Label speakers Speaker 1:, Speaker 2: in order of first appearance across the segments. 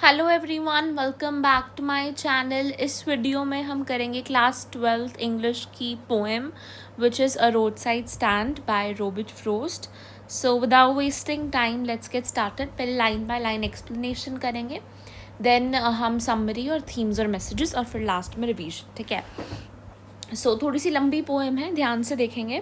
Speaker 1: Hello everyone, welcome back to my channel. इस video में हम करेंगे क्लास 12th इंग्लिश की poem which is a road side stand by Robert Frost. So without wasting time let's get started. पहले line by line explanation करेंगे, then हम summary और themes और मैसेजेस, और फिर लास्ट में रिवीजन। ठीक है, सो थोड़ी सी लंबी पोएम है, ध्यान से देखेंगे।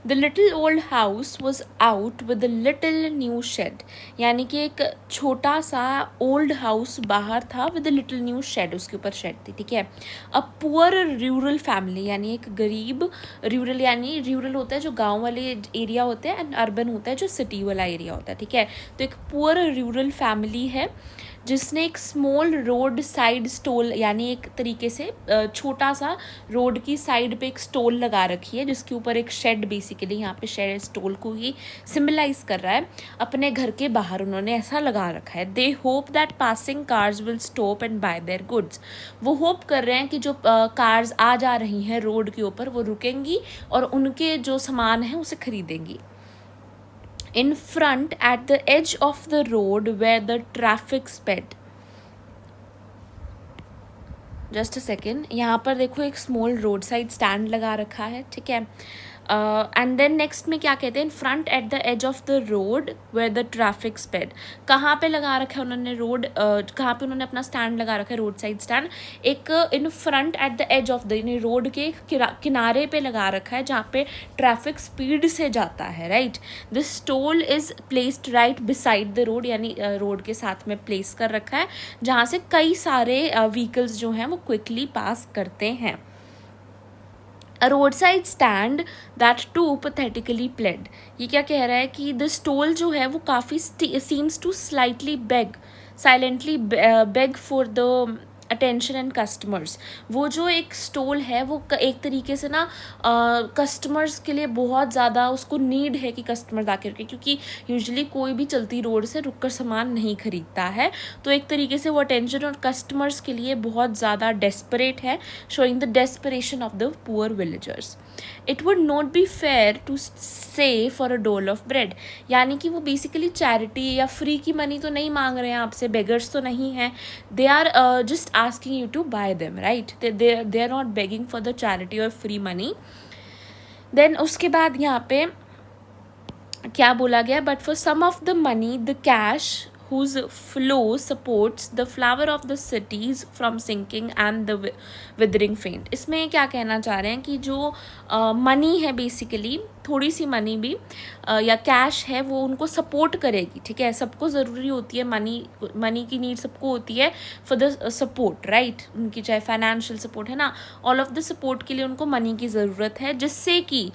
Speaker 1: The little old house was out with the little new shed, यानी कि एक छोटा सा ओल्ड हाउस बाहर था with the little new shed, उसके ऊपर शेड थी। ठीक है, अ पुअर रूरल फैमिली, यानी एक गरीब, रूरल यानी रूरल होता है जो गांव वाले एरिया होते हैं, एंड अर्बन होता है जो सिटी वाला एरिया होता है। ठीक है, तो एक पुअर रूरल फैमिली है जिसने एक स्मॉल रोड साइड स्टॉल, यानी एक तरीके से छोटा सा रोड की साइड पे एक स्टॉल लगा रखी है, जिसके ऊपर एक शेड, बेसिकली यहाँ पे शेड स्टॉल को ही सिम्बलाइज कर रहा है। अपने घर के बाहर उन्होंने ऐसा लगा रखा है। They hope that passing cars will stop and bye their goods. वो होप कर रहे हैं कि जो कार्स आ जा रही हैं रोड के ऊपर वो रुकेंगी और उनके जो सामान है उसे खरीदेंगी। In front, at the edge of the road where the traffic sped. Just a second, यहाँ पर देखो एक स्मॉल रोड साइड स्टैंड लगा रखा है। ठीक है, एंड देन नेक्स्ट में क्या कहते हैं, in front at the edge of the road where the traffic sped. कहाँ पे लगा रखा है उन्होंने रोड, कहाँ पे उन्होंने अपना स्टैंड लगा रखा है, रोड साइड स्टैंड। एक in front at the edge of the, यानी रोड के किनारे पे लगा रखा है जहाँ पे ट्रैफिक स्पीड से जाता है। Right, this stall is placed right beside the road, यानी रोड के साथ में प्लेस कर रखा है जहाँ से कई सारे व्हीकल्स जो हैं वो क्विकली पास करते हैं। A road side stand that too pathetically pled. ये क्या कह रहा है कि द स्टॉल जो है वो काफ़ी seems to slightly beg, silently beg for the attention and customers. वो जो एक स्टॉल है वो एक तरीके से ना कस्टमर्स के लिए बहुत ज़्यादा उसको नीड है कि कस्टमर्स आकर के, क्योंकि यूजुअली कोई भी चलती रोड से रुक कर सामान नहीं खरीदता है, तो एक तरीके से वो अटेंशन और कस्टमर्स के लिए बहुत ज़्यादा डेस्परेट है, showing the desperation of the poor villagers. It would not be fair to say for a dole of bread, यानी कि वो बेसिकली चैरिटी या फ्री की मनी तो नहीं मांग रहे हैं आपसे, बेगर्स तो नहीं हैं, they are just asking you to buy them. Right, they are not begging for the charity और फ्री मनी। देन उसके बाद यहाँ पे क्या बोला गया, but for some of the money the cash whose flow supports the flower of the cities from sinking and the withering faint। इसमें क्या कहना चाह रहे हैं कि जो मनी है, बेसिकली थोड़ी सी मनी भी या कैश है, वो उनको सपोर्ट करेगी। ठीक है, सबको ज़रूरी होती है मनी की नीड सबको होती है फॉर द सपोर्ट। राइट, उनकी चाहे फाइनेंशियल सपोर्ट है ना, ऑल ऑफ द सपोर्ट के लिए उनको मनी की ज़रूरत है, जिससे कि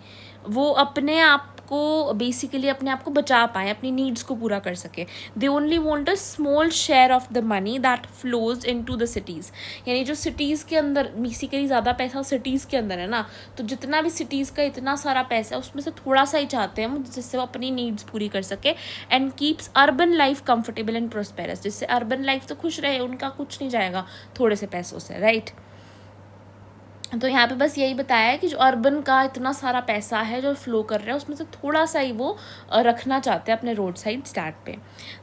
Speaker 1: वो अपने आप को बेसिकली अपने आप को बचा पाएँ, अपनी नीड्स को पूरा कर सके। They only want a small share of the money that flows in to the cities, यानी जो सिटीज़ के अंदर बेसिकली ज़्यादा पैसा सिटीज़ के अंदर है ना, तो जितना भी सिटीज़ का इतना सारा पैसा है उसमें से थोड़ा सा ही चाहते हैं वो, जिससे वो अपनी नीड्स पूरी कर सके, and keeps urban life comfortable and prosperous, जिससे अर्बन लाइफ तो खुश रहे, उनका कुछ नहीं जाएगा थोड़े से पैसों से। राइट, तो यहाँ पे बस यही बताया है कि जो अर्बन का इतना सारा पैसा है जो फ्लो कर रहा है उसमें से थोड़ा सा ही वो रखना चाहते हैं अपने रोड साइड स्टैंड पे।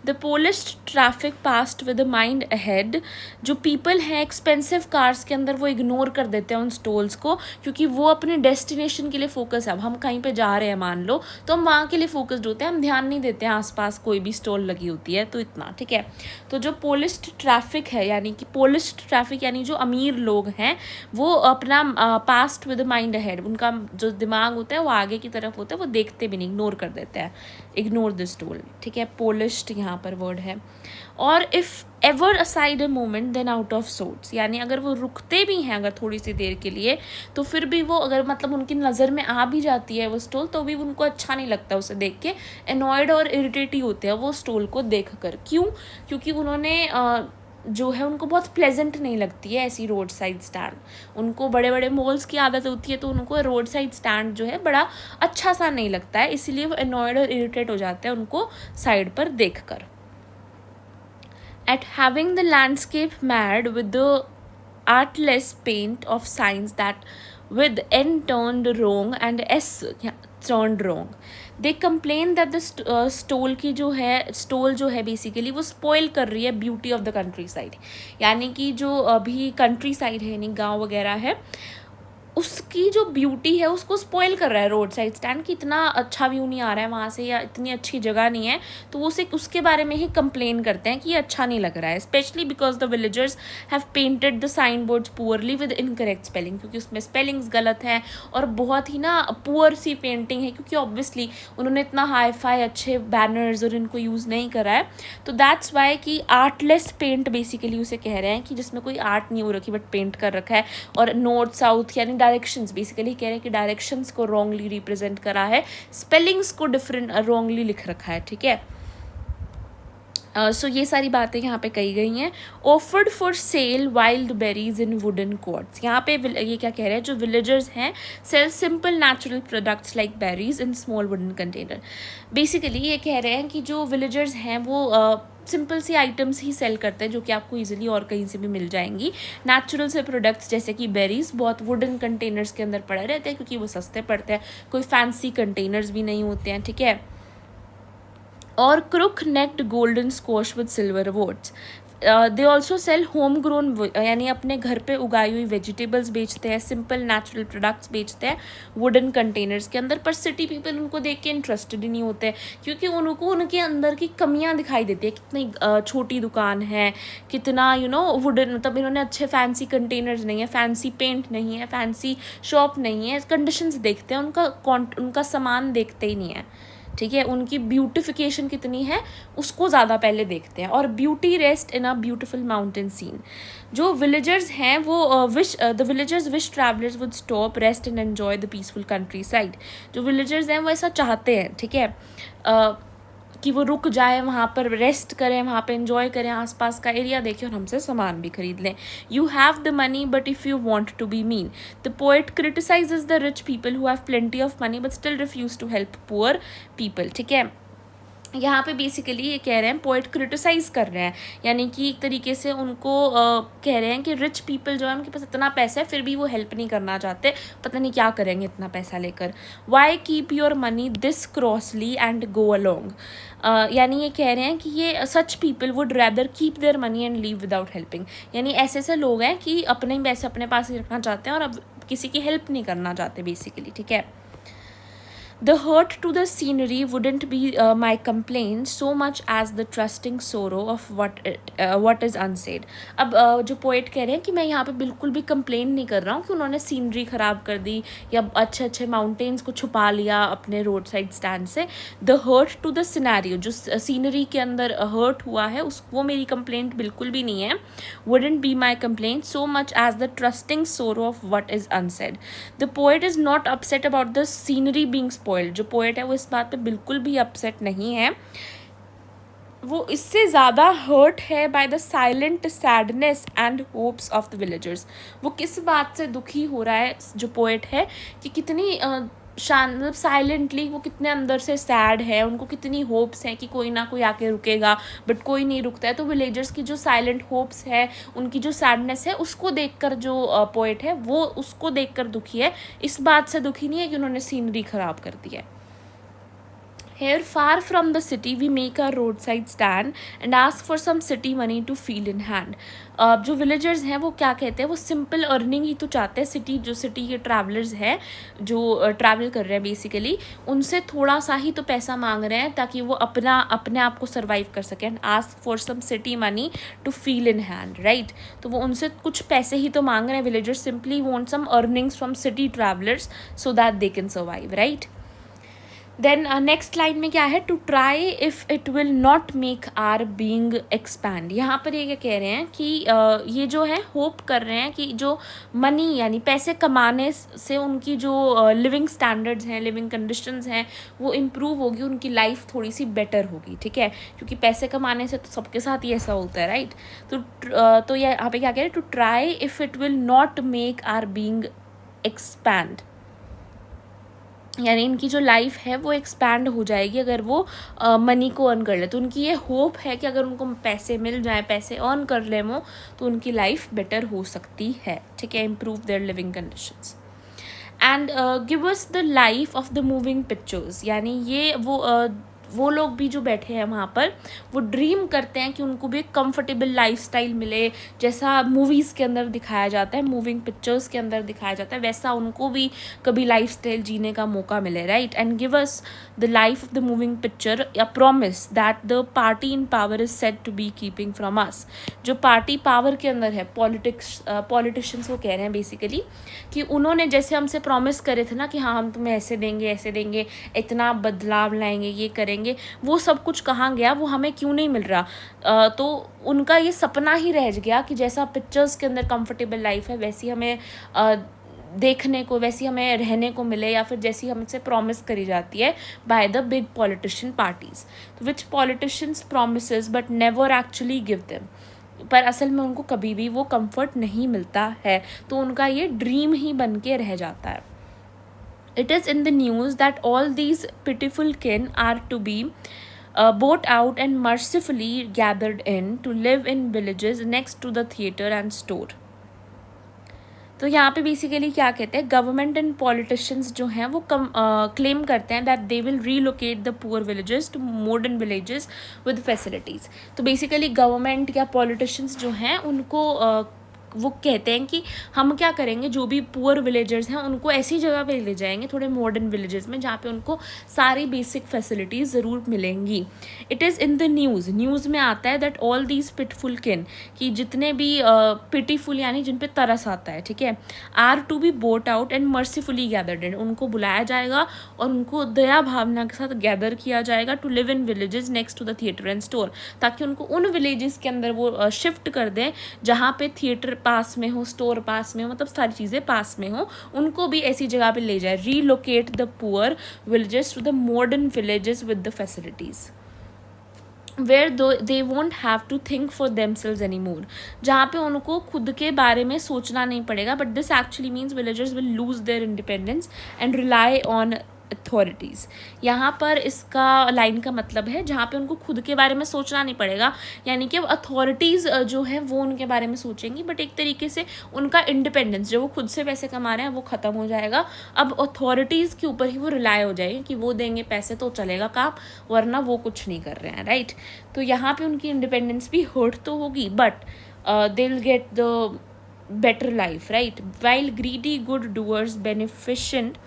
Speaker 1: The polished traffic passed with the mind ahead. जो पीपल हैं एक्सपेंसिव कार्स के अंदर वो इग्नोर कर देते हैं उन स्टॉल्स को, क्योंकि वो अपने डेस्टिनेशन के लिए फोकस है। अब हम कहीं पर जा रहे हैं मान लो, तो हम वहाँ के लिए फोकस्ड होते हैं, हम ध्यान नहीं देते हैं आसपास कोई भी स्टॉल लगी होती है, तो इतना। ठीक है, तो जो पोलिश्ड ट्रैफिक है, यानी कि पोलिश्ड ट्रैफिक यानी जो अमीर लोग हैं वो अपना पास्ट विद माइंड अहेड, उनका जो दिमाग होता है वो आगे की तरफ होता है, वो देखते भी नहीं, इग्नोर कर देते हैं, इग्नोर दिस टूल। ठीक है, पोलिश्ड यहाँ पर वर्ड है। और if ever aside a moment then out of sorts, यानी अगर वो रुकते भी हैं अगर थोड़ी सी देर के लिए, तो फिर भी वो अगर मतलब उनकी नज़र में आ भी जाती है वो स्टॉल, तो भी उनको अच्छा नहीं लगता उसे देख के, एनॉयड और इरिटेट ही होते हैं वो स्टॉल को देख कर। क्यों? क्योंकि उन्होंने जो है उनको बहुत प्लेजेंट नहीं लगती है ऐसी रोड साइड स्टैंड, उनको बड़े बड़े मॉल्स की आदत होती है, तो उनको रोड साइड स्टैंड जो है बड़ा अच्छा सा नहीं लगता है, इसीलिए वो एनॉयड और इरिटेट हो जाते हैं उनको साइड पर देख कर। Eight having the landscape mad with the artless paint of signs that with n turned wrong and s turned wrong. They complain that the stole जो है बेसिकली वो स्पॉइल कर रही है beauty of the country side. यानी कि जो अभी कंट्री साइड है, यानी गाँव वगैरह है, उसकी जो ब्यूटी है उसको स्पॉइल कर रहा है रोड साइड स्टैंड, कि इतना अच्छा व्यू नहीं आ रहा है वहाँ से, या इतनी अच्छी जगह नहीं है. तो वो सिर्फ उसके बारे में ही कंप्लेन करते हैं कि ये अच्छा नहीं लग रहा है. Specially because the villagers have painted the sign boards poorly with incorrect spelling, क्योंकि उसमें स्पेलिंग्स गलत हैं और बहुत ही ना पुअर सी पेंटिंग है, क्योंकि ऑब्वियसली उन्होंने इतना हाई फाई अच्छे बैनर्स और इनको यूज़ नहीं करा है. तो दैट्स वाई कि आर्टलेस पेंट बेसिकली उसे कह रहे हैं, कि जिसमें कोई आर्ट नहीं हो रखी बट पेंट कर रखा है. और नॉर्थ साउथ यानी डायरेक्शंस बेसिकली कह रहे हैं कि डायरेक्शंस को रॉन्गली रिप्रेजेंट करा है, स्पेलिंग्स को डिफरेंट रॉन्गली लिख रखा है. ठीक है. सो ये सारी बातें यहाँ पे कही गई हैं. Offered for sale wild berries in wooden quartz. यहाँ पे ये क्या कह रहे हैं, जो विलेजर्स हैं sell simple natural products like berries in small wooden container. Basically ये कह रहे हैं कि जो विलेजर्स हैं वो सिंपल सी आइटम्स ही सेल करते हैं, जो कि आपको इजीली और कहीं से भी मिल जाएंगी. नेचुरल से प्रोडक्ट्स जैसे कि बेरीज बहुत वुडन कंटेनर्स के अंदर पड़े रहते हैं, क्योंकि वो सस्ते पड़ते हैं, कोई फैंसी कंटेनर्स भी नहीं होते हैं. ठीक है. और crook necked golden squash with silver warts. They also sell home grown, यानी अपने घर पे उगाई हुई वेजिटेबल्स बेचते हैं, सिंपल नेचुरल प्रोडक्ट्स बेचते हैं वुडन कंटेनर्स के अंदर. पर सिटी पीपल उनको देख के इंटरेस्टेड ही नहीं होते, क्योंकि उनको उनके अंदर की कमियां दिखाई देती है. कितनी छोटी दुकान है, कितना वुडन, मतलब इन्होंने अच्छे फैंसी कंटेनर्स नहीं है, फैंसी पेंट नहीं है, फैंसी शॉप नहीं है. कंडीशंस देखते हैं, उनका सामान देखते ही नहीं है. ठीक है. उनकी ब्यूटिफिकेशन कितनी है उसको ज़्यादा पहले देखते हैं. और beauty rest in a beautiful mountain scene. जो विलेजर्स हैं वो the villagers wish travellers would stop rest and enjoy the peaceful countryside. जो विलेजर्स हैं वो ऐसा चाहते हैं. ठीक है. कि वो रुक जाए, वहाँ पर रेस्ट करें, वहाँ पे एंजॉय करें, आसपास का एरिया देखें और हमसे सामान भी खरीद लें. You have the money but if you want to be mean. The poet criticises the rich people who have plenty of money but still refuse to help poor people. ठीक है. यहाँ पे बेसिकली ये कह रहे हैं, पोएट क्रिटिसाइज कर रहे हैं, यानी कि एक तरीके से उनको कह रहे हैं कि रिच पीपल जो है उनके पास इतना पैसा है फिर भी वो हेल्प नहीं करना चाहते, पता नहीं क्या करेंगे इतना पैसा लेकर. Why keep your money this crossly and go along. यानी ये कह रहे हैं कि ये such people would rather keep their money and leave without helping. यानी ऐसे ऐसे लोग हैं कि अपने ही पैसे अपने पास ही रखना चाहते हैं और अब किसी की हेल्प नहीं करना चाहते बेसिकली. ठीक है. The hurt to the scenery wouldn't be my complaint so much as the trusting sorrow of what is unsaid. अब जो पोएट कह रहे हैं कि मैं यहाँ पे बिल्कुल भी कंप्लेन नहीं कर रहा हूँ कि उन्होंने सीनरी ख़राब कर दी या अच्छे अच्छे माउंटेन्स को छुपा लिया अपने रोड साइड स्टैंड से. The hurt to the scenario, जो सीनरी के अंदर हर्ट हुआ है वो मेरी कंप्लेंट बिल्कुल भी नहीं है. wouldn't be my complaint so much as the trusting sorrow of what is unsaid. The poet is not upset about the scenery being spoiled. जो पोएट है वो इस बात पे बिल्कुल भी अपसेट नहीं है. वो इससे ज़्यादा हर्ट है by the silent sadness and hopes of the villagers. वो किस बात से दुखी हो रहा है जो पोएट है, कि कितनी मतलब साइलेंटली वो कितने अंदर से सैड है, उनको कितनी होप्स हैं कि कोई ना कोई आके रुकेगा, बट कोई नहीं रुकता है. तो विलेजर्स की जो साइलेंट होप्स है, उनकी जो सैडनेस है, उसको देखकर जो पोएट है वो उसको देखकर दुखी है. इस बात से दुखी नहीं है कि उन्होंने सीनरी ख़राब कर दी है. Here, far from the city, we make our roadside stand and ask for some city money to feel in hand. जो विलेजर्स हैं वो क्या कहते हैं, वो सिंपल अर्निंग ही तो चाहते हैं. जो सिटी के ट्रैवलर्स हैं जो ट्रैवल कर रहे हैं बेसिकली, उनसे थोड़ा सा ही तो पैसा मांग रहे हैं ताकि वो अपने आप को सर्वाइव कर सकें. Ask for some city money to feel in hand, right. तो वो उनसे कुछ पैसे ही तो मांग रहे हैं. Villagers simply want some earnings from city travellers so that they can survive, right. Then next line में क्या है, to try if it will not make our being expand. यहाँ पर ये क्या कह रहे हैं कि ये जो है होप कर रहे हैं कि जो मनी यानी पैसे कमाने से उनकी जो लिविंग स्टैंडर्ड्स हैं, लिविंग कंडीशंस हैं, वो इम्प्रूव होगी, उनकी लाइफ थोड़ी सी बेटर होगी. ठीक है. क्योंकि पैसे कमाने से तो सबके साथ ही ऐसा होता है, राइट. तो ये यहाँ पे क्या कह रहे हैं, to try if it will not make our being expand. यानी इनकी जो लाइफ है वो एक्सपैंड हो जाएगी अगर वो मनी को अर्न कर ले. तो उनकी ये होप है कि अगर उनको पैसे मिल जाएं, पैसे अर्न कर ले वो, तो उनकी लाइफ बेटर हो सकती है. ठीक है. Improve their living conditions. And give us the life of the moving pictures, यानी ये वो लोग भी जो बैठे हैं वहाँ पर, वो ड्रीम करते हैं कि उनको भी एक कंफर्टेबल लाइफस्टाइल मिले, जैसा मूवीज़ के अंदर दिखाया जाता है, मूविंग पिक्चर्स के अंदर दिखाया जाता है, वैसा उनको भी कभी लाइफस्टाइल जीने का मौका मिले, right. And give us the life of the moving picture, a promise that the party in power is said to be keeping from us. जो पार्टी पावर के अंदर है, पॉलिटिशियंस वो कह रहे हैं बेसिकली कि उन्होंने जैसे हमसे प्रॉमिस करे थे ना कि हाँ हम तुम्हें ऐसे देंगे, इतना बदलाव लाएंगे, ये करेंगे, वो सब कुछ कहाँ गया, वो हमें क्यों नहीं मिल रहा। तो उनका ये सपना ही रह गया कि जैसा पिक्चर्स के अंदर कंफर्टेबल लाइफ है वैसी हमें देखने को, वैसी हमें रहने को मिले, या फिर जैसी हमसे प्रॉमिस करी जाती है by the big politician parties, which politicians promises but never actually give them. पर असल में उनको कभी भी वो कंफर्ट नहीं मिलता है, तो उनका ये ड्रीम ही बन के रह जाता है। It is in the news that all these pitiful kin are to be bought out and mercifully gathered in to live in villages next to the theatre and store. तो यहाँ पे बेसिकली क्या कहते हैं, गवर्नमेंट एंड पॉलिटिशियंस जो हैं वो claim करते हैं that they will relocate the poor villages to modern villages with facilities. तो बेसिकली गवर्नमेंट या पॉलिटिशियंस जो हैं उनको वो कहते हैं कि हम क्या करेंगे, जो भी पुअर विलेजर्स हैं उनको ऐसी जगह पे ले जाएंगे, थोड़े मॉडर्न विलेजेस में, जहाँ पे उनको सारी बेसिक फैसिलिटीज़ ज़रूर मिलेंगी। It is in the news में आता है दैट ऑल दीज पिटफुल किन, कि जितने भी पिटीफुल यानी जिन पे तरस आता है, ठीक है, are to be bought out and mercifully gathered in, उनको बुलाया जाएगा और उनको दया भावना के साथ गैदर किया जाएगा to live in villages next to the theatre and store, ताकि उनको उन विलेजेस के अंदर वो शिफ्ट कर दें जहाँ पे थिएटर पास में हो, स्टोर पास में हो, मतलब सारी चीज़ें पास में हो, उनको भी ऐसी जगह पे ले जाए। Relocate the poor villages to the modern villages with the facilities where they won't have to think for themselves anymore, जहाँ पे उनको खुद के बारे में सोचना नहीं पड़ेगा। But this actually means villagers will lose their independence and rely on authorities. यहाँ पर इसका लाइन का मतलब है जहाँ पे उनको खुद के बारे में सोचना नहीं पड़ेगा, यानी कि अब अथॉरिटीज़ जो है वो उनके बारे में सोचेंगी, बट एक तरीके से उनका इंडिपेंडेंस, जो वो खुद से पैसे कमा रहे हैं, वो ख़त्म हो जाएगा। अब अथॉरिटीज़ के ऊपर ही वो रिलाई हो जाएगी कि वो देंगे पैसे तो चलेगा काम, वरना वो कुछ नहीं कर रहे हैं, राइट। तो यहाँ पे उनकी इंडिपेंडेंस भी हर्ट तो होगी, but they will get the better life, right. While greedy good doers beneficent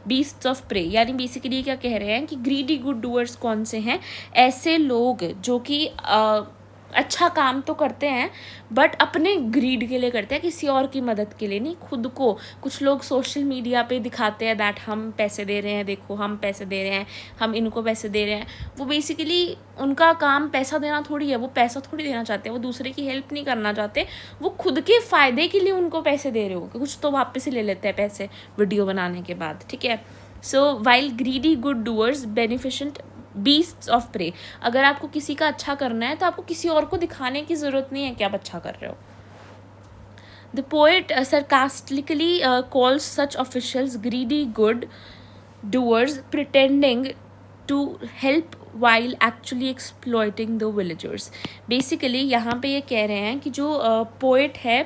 Speaker 1: beasts of prey, यानी बेसिकली क्या कह रहे हैं कि ग्रीडी गुड डूअर्स कौन से हैं, ऐसे लोग जो कि अच्छा काम तो करते हैं बट अपने ग्रीड के लिए करते हैं, किसी और की मदद के लिए नहीं, खुद को। कुछ लोग सोशल मीडिया पे दिखाते हैं दैट हम पैसे दे रहे हैं, देखो हम पैसे दे रहे हैं, हम इनको पैसे दे रहे हैं। वो बेसिकली उनका काम पैसा देना थोड़ी है, वो पैसा थोड़ी देना चाहते हैं, वो दूसरे की हेल्प नहीं करना चाहते, वो खुद के फ़ायदे के लिए उनको पैसे दे रहे हो, कुछ तो वापस ही ले लेते हैं पैसे वीडियो बनाने के बाद, ठीक है। So while greedy good doers beneficent beasts of prey, अगर आपको किसी का अच्छा करना है तो आपको किसी और को दिखाने की ज़रूरत नहीं है कि आप अच्छा कर रहे हो। The poet sarcastically calls such officials greedy good doers pretending to help while actually exploiting the villagers। Basically यहाँ पे ये कह रहे हैं कि जो पोएट है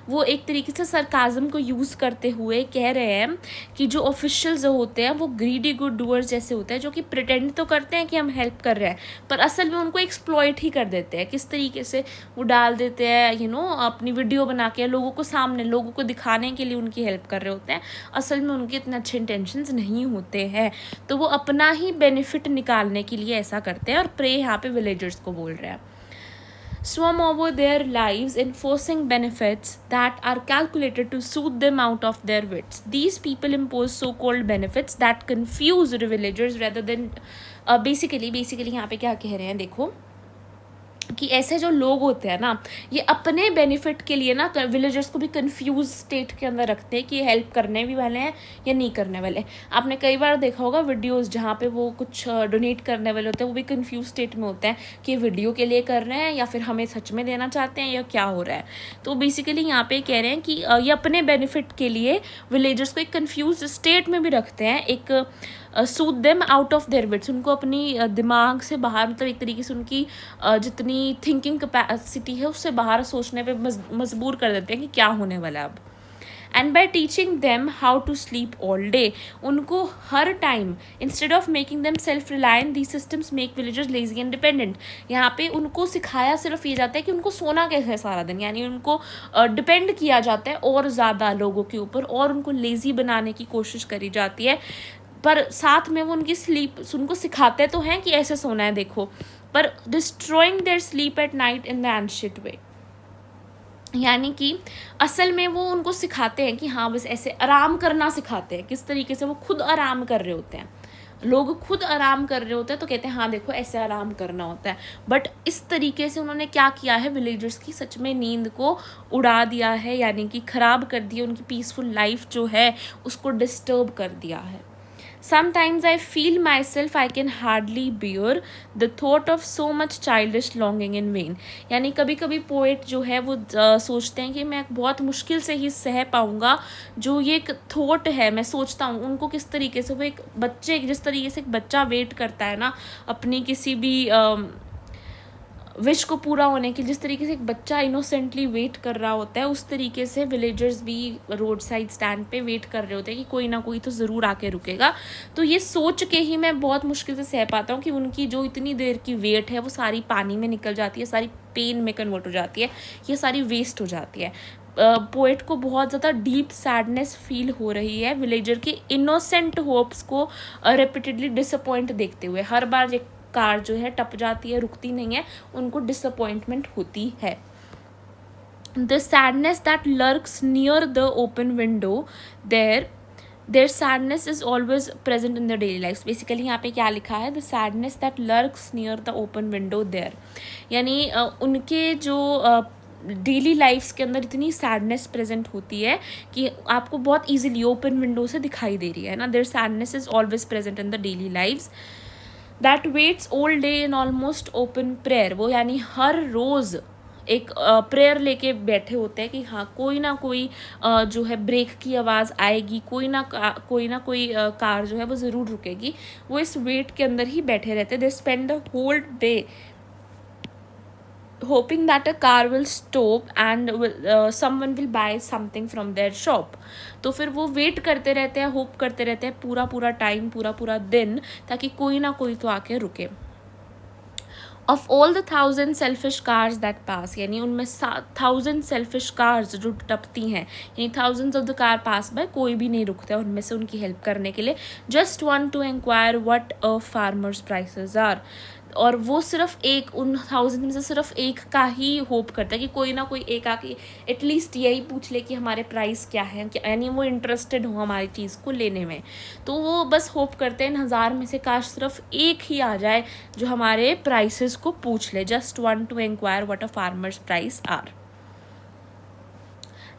Speaker 1: वो एक तरीके से सरकाज़म को यूज़ करते हुए कह रहे हैं कि जो ऑफिशियल्स होते हैं वो ग्रीडी गुड डूअर्स जैसे होते हैं, जो कि प्रिटेंड तो करते हैं कि हम हेल्प कर रहे हैं, पर असल में उनको एक्सप्लॉइट ही कर देते हैं। किस तरीके से वो डाल देते हैं अपनी वीडियो बना के लोगों को सामने, लोगों को दिखाने के लिए उनकी हेल्प कर रहे होते हैं, असल में उनके इतने अच्छे इंटेंशंस नहीं होते हैं, तो वो अपना ही बेनिफिट निकालने के लिए ऐसा करते हैं। और प्रे यहाँ पे विलेजर्स को बोल रहे हैं। Swum over their lives enforcing benefits that are calculated to suit them out of their wits. These people impose so-called benefits that confuse the villagers rather than basically यहाँ पे क्या कह रहे हैं, देखो कि ऐसे जो लोग होते हैं ना, ये अपने बेनिफिट के लिए ना विलेजर्स को भी कंफ्यूज स्टेट के अंदर रखते हैं कि हेल्प करने भी वाले हैं या नहीं करने वाले। आपने कई बार देखा होगा वीडियोस जहाँ पे वो कुछ डोनेट करने वाले होते हैं, वो भी कंफ्यूज स्टेट में होते हैं कि वीडियो के लिए कर रहे हैं या फिर हमें सच में देना चाहते हैं या क्या हो रहा है। तो बेसिकली यहाँ पे कह रहे हैं कि ये अपने बेनिफिट के लिए विलेजर्स को एक कन्फ्यूज स्टेट में भी रखते हैं, एक suit them out of their wits, उनको अपनी दिमाग से बाहर, मतलब एक तरीके से उनकी जितनी थिंकिंग कैपेसिटी है उससे बाहर सोचने पे मजबूर कर देते हैं कि क्या होने वाला है अब। And by teaching them how to sleep all day, उनको हर time instead of making them self reliant the systems make villagers lazy and dependent. यहाँ पे उनको सिखाया सिर्फ ये जाता है कि उनको सोना कैसे है सारा दिन, यानी उनको डिपेंड किया जाता है और ज़्यादा लोगों के ऊपर, और उनको लेज़ी बनाने की कोशिश करी जाती है। पर साथ में वो उनकी स्लीप उनको सिखाते तो हैं कि ऐसे सोना है देखो, पर destroying their sleep at night in the ancient way, यानी कि असल में वो उनको सिखाते हैं कि हाँ बस ऐसे आराम करना सिखाते हैं, किस तरीके से वो खुद आराम कर रहे होते हैं। लोग खुद आराम कर रहे होते हैं तो कहते हैं हाँ देखो ऐसे आराम करना होता है, बट इस तरीके से उन्होंने क्या किया है, विलेजर्स की सच में नींद को उड़ा दिया है, यानी कि ख़राब कर दिया, उनकी पीसफुल लाइफ जो है उसको डिस्टर्ब कर दिया है। Sometimes I feel myself I can hardly bear the thought of so much childish longing in vain, यानी कभी कभी पोएट जो है वो सोचते हैं कि मैं बहुत मुश्किल से ही सह पाऊँगा जो ये एक थॉट है। मैं सोचता हूँ उनको किस तरीके से वो एक बच्चे, जिस तरीके से एक बच्चा वेट करता है ना अपनी किसी भी विश को पूरा होने की, जिस तरीके से एक बच्चा इनोसेंटली वेट कर रहा होता है, उस तरीके से विलेजर्स भी रोड साइड स्टैंड पे वेट कर रहे होते हैं कि कोई ना कोई तो ज़रूर आके रुकेगा। तो ये सोच के ही मैं बहुत मुश्किल से सह पाता हूँ कि उनकी जो इतनी देर की वेट है वो सारी पानी में निकल जाती है, सारी पेन में कन्वर्ट हो जाती है, ये सारी वेस्ट हो जाती है। पोएट को बहुत ज़्यादा डीप सैडनेस फील हो रही है विलेजर की इनोसेंट होप्स को रिपीटेडली डिसअपॉइंट देखते हुए। हर बार एक कार जो है टप जाती है, रुकती नहीं है, उनको डिसअपॉइंटमेंट होती है। The sadness that lurks near the open window there sadness is always present in the daily life. Basically यहाँ पे क्या लिखा है, the sadness that lurks near the open window there, यानी उनके जो डेली लाइफ्स के अंदर इतनी सैडनेस प्रेजेंट होती है कि आपको बहुत ईजिली ओपन विंडो से दिखाई दे रही है ना। Their sadness is always present in the daily lives that waits all day in almost open prayer, वो यानी हर रोज़ एक प्रेयर लेके बैठे होते हैं कि हाँ कोई ना कोई जो है ब्रेक की आवाज़ आएगी, कोई ना कोई कार जो है वो ज़रूर रुकेगी। वो इस वेट के अंदर ही बैठे रहते हैं। They spend the whole day hoping that a car will stop and someone will buy something from their shop। तो फिर वो वेट करते रहते हैं, होप करते रहते हैं पूरा पूरा टाइम, पूरा पूरा दिन, ताकि कोई ना कोई तो आके रुके। Of all the 1000 selfish cars that pass, यानी उनमें 1000 सेल्फिश कार्स जो टपती हैं, यानी thousands of the car pass by, कोई भी नहीं रुकता उनमें से उनकी हेल्प करने के लिए। Just one to inquire what a farmer's prices are, और वो सिर्फ एक, उन 1000 में से सिर्फ एक का ही होप करता है कि कोई ना कोई एक आके एटलीस्ट यही पूछ ले कि हमारे प्राइस क्या है, यानी वो इंटरेस्टेड हो हमारी चीज़ को लेने में। तो वो बस होप करते हैं 1000 में से काश सिर्फ एक ही आ जाए जो हमारे प्राइसेस को पूछ ले। Just one to inquire what a farmer's price are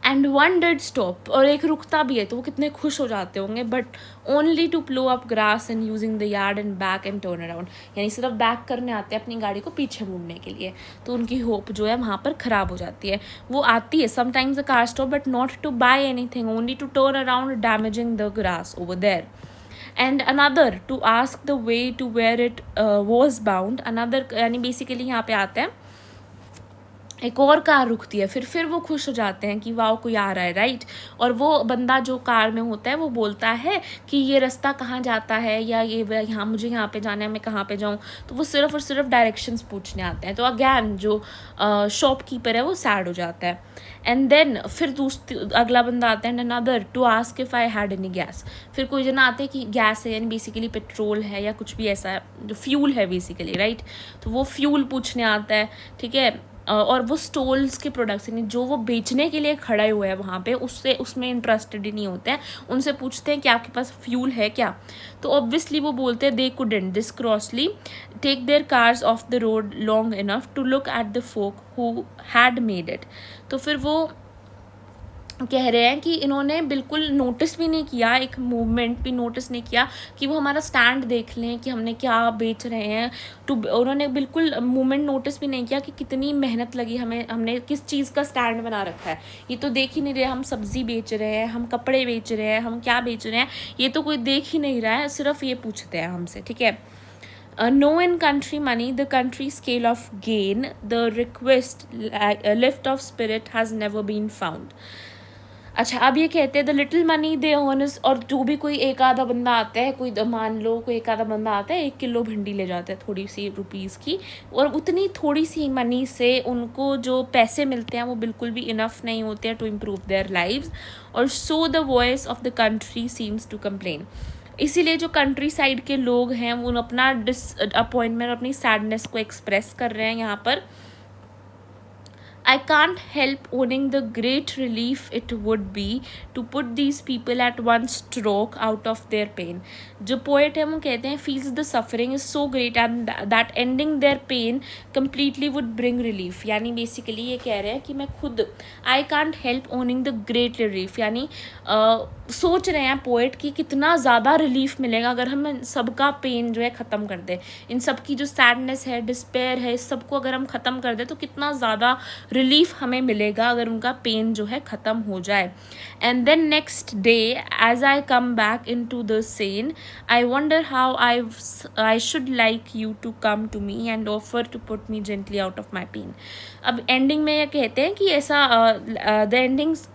Speaker 1: and one did stop, और एक रुकता भी है तो वो कितने खुश हो जाते होंगे। But only to plough up grass and using the yard and back and turn around, यानी सिर्फ बैक करने आते हैं अपनी गाड़ी को पीछे मुड़ने के लिए। तो उनकी होप जो है वहाँ पर ख़राब हो जाती है। वो आती है sometimes the car stop but not to buy anything, only to turn around damaging the grass over there. And another to ask the way to where it was bound, another यानी बेसिकली यहाँ पे आते हैं एक और कार रुकती है, फिर वो खुश हो जाते हैं कि वाह कोई आ रहा है, राइट। और वो बंदा जो कार में होता है वो बोलता है कि ये रास्ता कहाँ जाता है, या ये यहाँ मुझे यहाँ पे जाना है, मैं कहाँ पे जाऊँ। तो वो सिर्फ और सिर्फ डायरेक्शंस पूछने आते हैं। तो अगैन जो शॉपकीपर है वो सैड हो जाता है। एंड देन फिर अगला बंदा आता है, another to ask if I had any gas, फिर कोई जना आते हैं कि गैस है, यानी बेसिकली पेट्रोल है या कुछ भी ऐसा जो फ्यूल है बेसिकली, राइट। तो वो फ्यूल पूछने आता है, ठीक है। और वो स्टॉल्स के प्रोडक्ट्स यानी जो वो बेचने के लिए खड़े हुए हैं वहाँ पे, उसमें इंटरेस्टेड ही नहीं होते हैं। उनसे पूछते हैं कि आपके पास फ्यूल है क्या, तो ऑब्वियसली वो बोलते हैं they couldn't this crossly take their cars off the road long enough to look at the folk who had made it. तो फिर वो कह रहे हैं कि इन्होंने बिल्कुल नोटिस भी नहीं किया, एक मूवमेंट भी नोटिस नहीं किया कि वो हमारा स्टैंड देख लें कि हमने क्या बेच रहे हैं। उन्होंने बिल्कुल मूवमेंट नोटिस भी नहीं किया कि कितनी मेहनत लगी हमें, हमने किस चीज़ का स्टैंड बना रखा है। ये तो देख ही नहीं रहे, हम सब्ज़ी बेच रहे हैं, हम कपड़े बेच रहे हैं, हम क्या बेच रहे हैं, ये तो कोई देख ही नहीं रहा है, सिर्फ ये पूछते हैं हमसे, ठीक है। No in country money, the country scale of gain, the request lift of spirit has never been found। अच्छा, अब ये कहते हैं the little money they earn is, और जो भी कोई एक आधा बंदा आता है, कोई मान लो कोई एक आधा बंदा आता है 1 किलो भिंडी ले जाता है थोड़ी सी रुपीज़ की, और उतनी थोड़ी सी मनी से उनको जो पैसे मिलते हैं वो बिल्कुल भी इनफ नहीं होते हैं टू इम्प्रूव देयर लाइव्स, और so the voice of the country seems to complain. इसीलिए जो कंट्री साइड के लोग हैं वो अपना डिसअपॉइंटमेंट, अपनी सैडनेस को एक्सप्रेस कर रहे हैं यहाँ पर। I can't help owning the great relief it would be to put these people at one stroke out of their pain. जो poet है वो कहते हैं feels the suffering is so great and that ending their pain completely would bring relief. यानी basically ये कह रहे हैं कि मैं खुद I can't help owning the great relief, यानी सोच रहे हैं पोएट कि कितना ज़्यादा रिलीफ मिलेगा अगर हम सबका पेन जो है ख़त्म कर दें, इन सब की जो सैडनेस है, डिस्पेयर है, इस सबको अगर हम ख़त्म कर दें तो कितना ज़्यादा रिलीफ हमें मिलेगा अगर उनका पेन जो है ख़त्म हो जाए। And then next day as I come back in to the sane I wonder how I should like you to come to me and offer to put me gently out of my pain. अब ending में ये कहते हैं कि ऐसा the endings,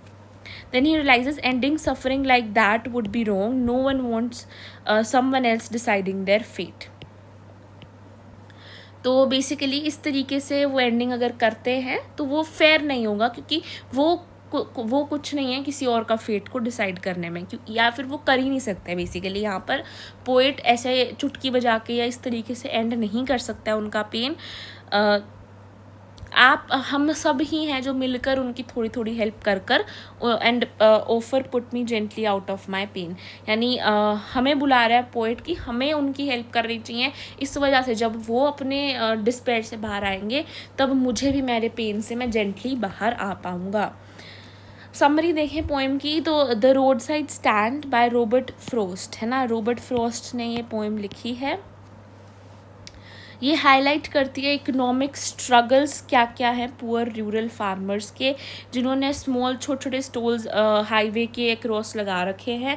Speaker 1: then he realizes ending suffering like that would be wrong. No one wants someone else deciding their fate. तो basically इस तरीके से वो एंडिंग अगर करते हैं तो वो फेयर नहीं होगा, क्योंकि वो कुछ नहीं है किसी और का फेट को डिसाइड करने में, क्यों या फिर वो कर ही नहीं सकते। बेसिकली यहाँ पर पोएट ऐसे चुटकी बजा के या इस तरीके से एंड नहीं कर सकता है उनका पेन। हम सब ही हैं जो मिलकर उनकी थोड़ी थोड़ी हेल्प कर कर and offer put me gently out of my pain, यानी हमें बुला रहा है पोएट कि हमें उनकी हेल्प करनी चाहिए। इस वजह से जब वो अपने डिस्पेयर से बाहर आएंगे तब मुझे भी मेरे पेन से मैं जेंटली बाहर आ पाऊँगा। समरी देखें पोएम की तो the road side stand by Robert Frost है ना, रॉबर्ट फ्रॉस्ट ने ये पोएम लिखी है। ये हाईलाइट करती है इकोनॉमिक स्ट्रगल्स क्या क्या हैं पुअर रूरल फार्मर्स के, जिन्होंने स्मॉल छोटे छोटे स्टॉल्स हाईवे के क्रॉस लगा रखे हैं,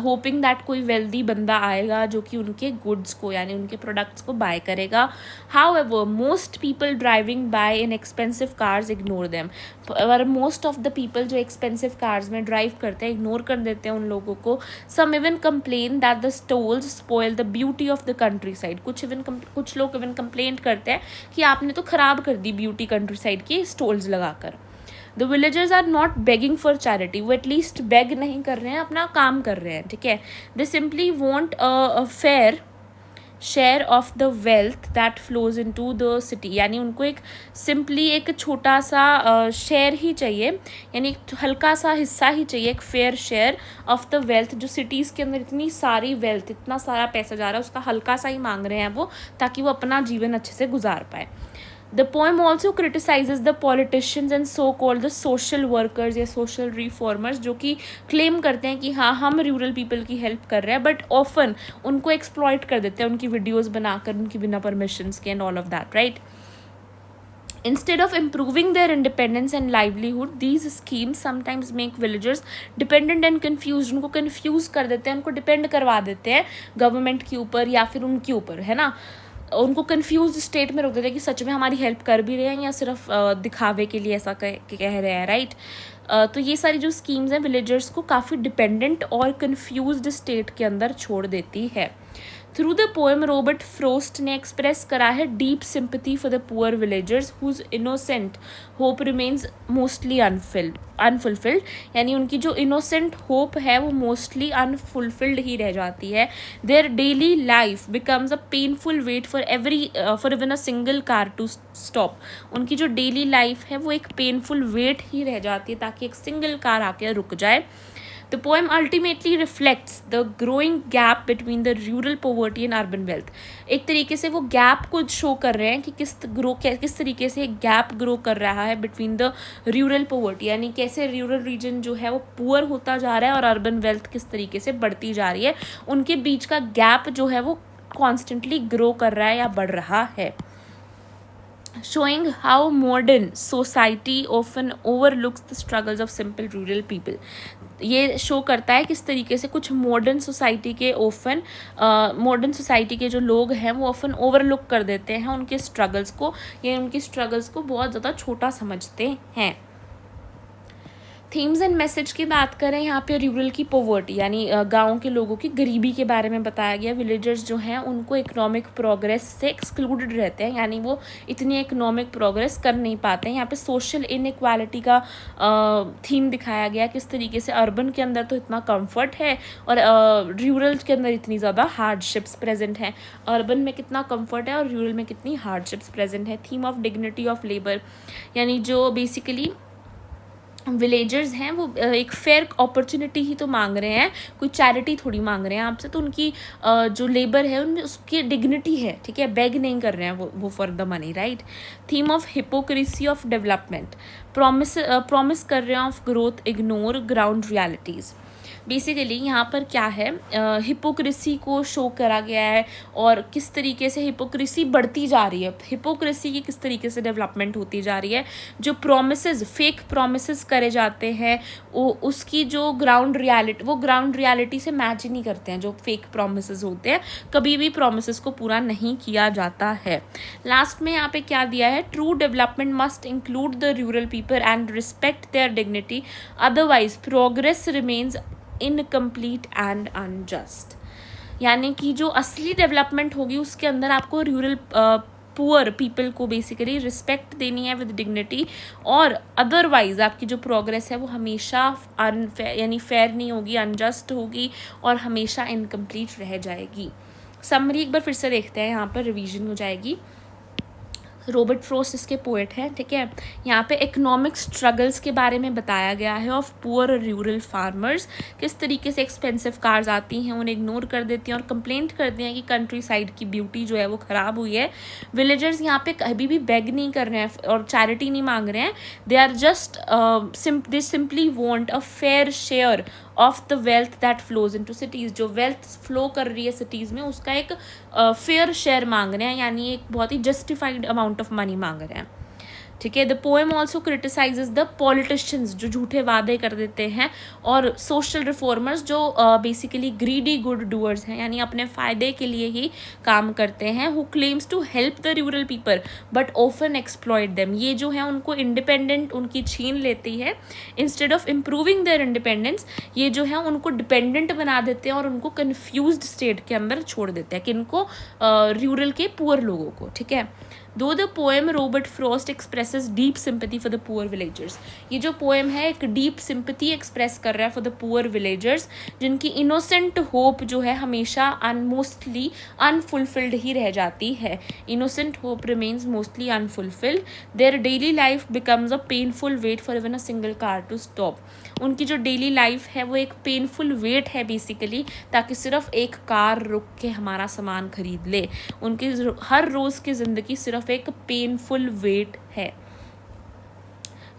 Speaker 1: होपिंग दैट कोई वेल्दी बंदा आएगा जो कि उनके गुड्स को यानी उनके प्रोडक्ट्स को बाय करेगा। However most people driving by in expensive cars ignore them, पर मोस्ट ऑफ द पीपल जो एक्सपेंसिव कार्स में ड्राइव करते हैं इग्नोर कर देते हैं उन लोगों को। Some even complain that the stalls spoil the beauty of the country side, कुछ लोग इवन कंप्लेंट करते हैं कि आपने तो ख़राब कर दी ब्यूटी कंट्री साइड की स्टॉल्स लगाकर। The villagers are not begging for charity, वो एटलीस्ट बेग नहीं कर रहे हैं, अपना काम कर रहे हैं, ठीक है। They simply want a fair share of the wealth that flows in to the city, यानी उनको एक सिंपली एक छोटा सा शेयर ही चाहिए, यानी एक हल्का सा हिस्सा ही चाहिए, एक fair share of the wealth. जो सिटीज़ के अंदर इतनी सारी वेल्थ, इतना सारा पैसा जा रहा है, उसका हल्का सा ही मांग रहे हैं वो, ताकि वो अपना जीवन अच्छे से गुजार पाए। The poem also criticizes the politicians and so-called the social workers या social reformers, जो कि claim करते हैं कि हाँ हम rural people की help कर रहे हैं, but often उनको exploit कर देते हैं उनकी videos बनाकर उनकी बिना permissions के and all of that, right? Instead of improving their independence and livelihood, these schemes sometimes make villagers dependent and confused. उनको confuse कर देते हैं, उनको depend करवा देते हैं गवर्नमेंट के ऊपर या फिर उनके ऊपर, है ना। उनको कंफ्यूज स्टेट में रोक देते हैं कि सच में हमारी हेल्प कर भी रहे हैं या सिर्फ दिखावे के लिए ऐसा कह रहे हैं, राइट। तो ये सारी जो स्कीम्स हैं विलेजर्स को काफ़ी डिपेंडेंट और कंफ्यूज्ड स्टेट के अंदर छोड़ देती है। Through the poem Robert Frost ने एक्सप्रेस करा है deep sympathy for the poor villagers whose innocent hope remains mostly unfulfilled, यानी उनकी जो इनोसेंट होप है वो मोस्टली अनफुलफिल्ड ही रह जाती है। Their daily life becomes a painful wait for even a single car to stop, उनकी जो डेली लाइफ है वो एक पेनफुल वेट ही रह जाती है ताकि एक सिंगल कार आके रुक जाए। The poem ultimately reflects the growing gap between the rural poverty and urban wealth. एक तरीके से वो गैप को शो कर रहे हैं कि किस तरीके से एक गैप ग्रो कर रहा है बिटवीन द रूरल पोवर्टी, यानी कैसे रूरल रीजन जो है वो पुअर होता जा रहा है और अर्बन वेल्थ किस तरीके से बढ़ती जा रही है, उनके बीच का गैप जो है वो कॉन्स्टेंटली ग्रो कर रहा है या बढ़ रहा है। Showing how modern society often overlooks the struggles of simple rural people. ये शो करता है किस तरीके से कुछ मॉडर्न सोसाइटी के जो लोग हैं वो ऑफन ओवरलुक कर देते हैं उनके स्ट्रगल्स को, या उनकी स्ट्रगल्स को बहुत ज़्यादा छोटा समझते हैं। थीम्स एंड मैसेज की बात करें यहाँ पे रूरल की पॉवर्टी यानी गाँव के लोगों की गरीबी के बारे में बताया गया। विलेजर्स जो हैं उनको इकोनॉमिक प्रोग्रेस से एक्सक्लूडेड रहते हैं, यानी वो इतनी इकोनॉमिक प्रोग्रेस कर नहीं पाते हैं। यहाँ पे सोशल इनइक्वालिटी का थीम दिखाया गया, किस तरीके से अर्बन के अंदर तो इतना कंफर्ट है और रूरल के अंदर इतनी ज़्यादा हार्डशिप्स प्रेजेंट हैं। अर्बन में कितना कंफर्ट है और रूरल में कितनी हार्डशिप्स प्रेजेंट है। Theme of dignity of labour, यानी जो बेसिकली विलेजर्स हैं वो एक फेयर अपॉर्चुनिटी ही तो मांग रहे हैं, कोई चैरिटी थोड़ी मांग रहे हैं आपसे। तो उनकी जो लेबर है उनमें उसकी डिग्निटी है, ठीक है, बेग नहीं कर रहे हैं वो for the money, right. Theme of hypocrisy of development, promise कर रहे हैं of growth, ignore ground realities. Basically यहाँ पर क्या है, हिपोक्रेसी को शो करा गया है और किस तरीके से हिपोक्रेसी बढ़ती जा रही है, हिपोक्रेसी की किस तरीके से डेवलपमेंट होती जा रही है। जो प्रोमिसेस, फेक प्रोमिसेस करे जाते हैं वो उसकी जो ग्राउंड रियलिटी, वो ग्राउंड रियलिटी से मैच ही नहीं करते हैं। जो फेक प्रोमिसेस होते हैं कभी भी प्रोमिसेस को पूरा नहीं किया जाता है। लास्ट में यहाँ पे क्या दिया है, true development must include the rural people and respect there dignity, otherwise progress remains incomplete and unjust. यानी कि जो असली डेवलपमेंट होगी उसके अंदर आपको रूरल पुअर पीपल को बेसिकली रिस्पेक्ट देनी है विद डिग्निटी, और अदरवाइज आपकी जो प्रोग्रेस है वो हमेशा अनफेयर यानी फेयर नहीं होगी, अनजस्ट होगी और हमेशा इनकम्प्लीट रह जाएगी। समरी एक बार फिर से देखते हैं, यहाँ पर रिवीजन हो जाएगी। रॉबर्ट फ्रॉस्ट इसके पोएट हैं, ठीक है। यहाँ पे इकोनॉमिक स्ट्रगल्स के बारे में बताया गया है ऑफ पुअर रूरल फार्मर्स, किस तरीके से एक्सपेंसिव कार्स आती हैं उन्हें इग्नोर कर देती हैं और कंप्लेंट करते हैं कि कंट्री साइड की ब्यूटी जो है वो ख़राब हुई है। विलेजर्स यहाँ पे कभी भी बेग नहीं कर रहे हैं और चैरिटी नहीं मांग रहे हैं, they are just they simply want a fair share of the wealth that flows into cities. जो वेल्थ फ्लो कर रही है सिटीज़ में उसका एक फेयर शेयर मांग रहे हैं, यानी एक बहुत ही जस्टिफाइड अमाउंट ऑफ मनी मांग रहे हैं, ठीक है। The poem also criticizes the politicians जो झूठे वादे कर देते हैं, और सोशल रिफॉर्मर्स जो बेसिकली ग्रीडी गुड डूअर्स हैं, यानी अपने फ़ायदे के लिए ही काम करते हैं, who claims to help the rural people but often exploit them. ये जो है उनको इंडिपेंडेंट उनकी छीन लेती है, instead of improving their independence ये जो है उनको डिपेंडेंट बना देते हैं और उनको कन्फ्यूज्ड स्टेट के अंदर छोड़ देते हैं, किनको, रूरल के पुअर लोगों को, ठीक है। दो the poem Robert Frost expresses deep sympathy for the poor villagers, ये जो पोएम है एक डीप सिंपैथी एक्सप्रेस कर रहा है फॉर द पुअर विलेजर्स, जिनकी इनोसेंट होप जो है हमेशा मोस्टली अनफुलफिल्ड ही रह जाती है। Innocent hope remains mostly unfulfilled, their daily life becomes a painful wait for even a single car to stop. उनकी जो डेली लाइफ है वो एक पेनफुल वेट है बेसिकली, ताकि सिर्फ एक कार रुक के हमारा सामान खरीद ले। उनकी हर रोज़ की ज़िंदगी सिर्फ एक पेनफुल वेट है।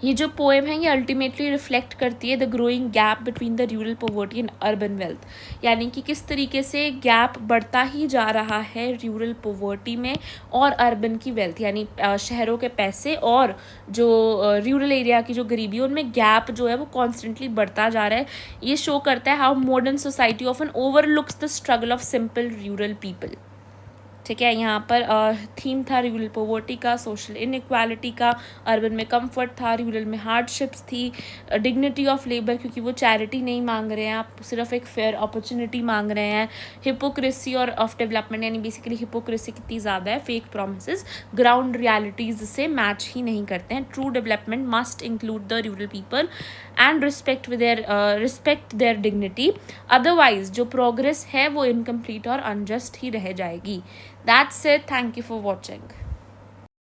Speaker 1: ये जो पोएम है ये अल्टीमेटली रिफ्लेक्ट करती है the growing gap between the rural poverty and urban wealth, यानी कि किस तरीके से गैप बढ़ता ही जा रहा है रूरल पॉवर्टी में और अर्बन की वेल्थ, यानी शहरों के पैसे और जो रूरल एरिया की जो गरीबी है उनमें गैप जो है वो कॉन्स्टेंटली बढ़ता जा रहा है। ये शो करता है how modern society often overlooks the struggle of simple rural people, ठीक है। यहाँ पर थीम था रूरल पॉवर्टी का, सोशल इनइक्वालिटी का, अर्बन में कंफर्ट था, रूरल में हार्डशिप्स थी, डिग्निटी ऑफ लेबर क्योंकि वो चैरिटी नहीं मांग रहे हैं, आप सिर्फ एक फेयर अपॉर्चुनिटी मांग रहे हैं, हिपोक्रेसी और ऑफ डेवलपमेंट, यानी बेसिकली हिपोक्रेसी कितनी ज़्यादा है, फेक प्रोमिसेस ग्राउंड रियलिटीज़ से मैच ही नहीं करते हैं। True development must include the rural people and respect there dignity, otherwise जो प्रोग्रेस है वो इनकम्प्लीट और अनजस्ट ही रह जाएगी। That's it. Thank you for watching.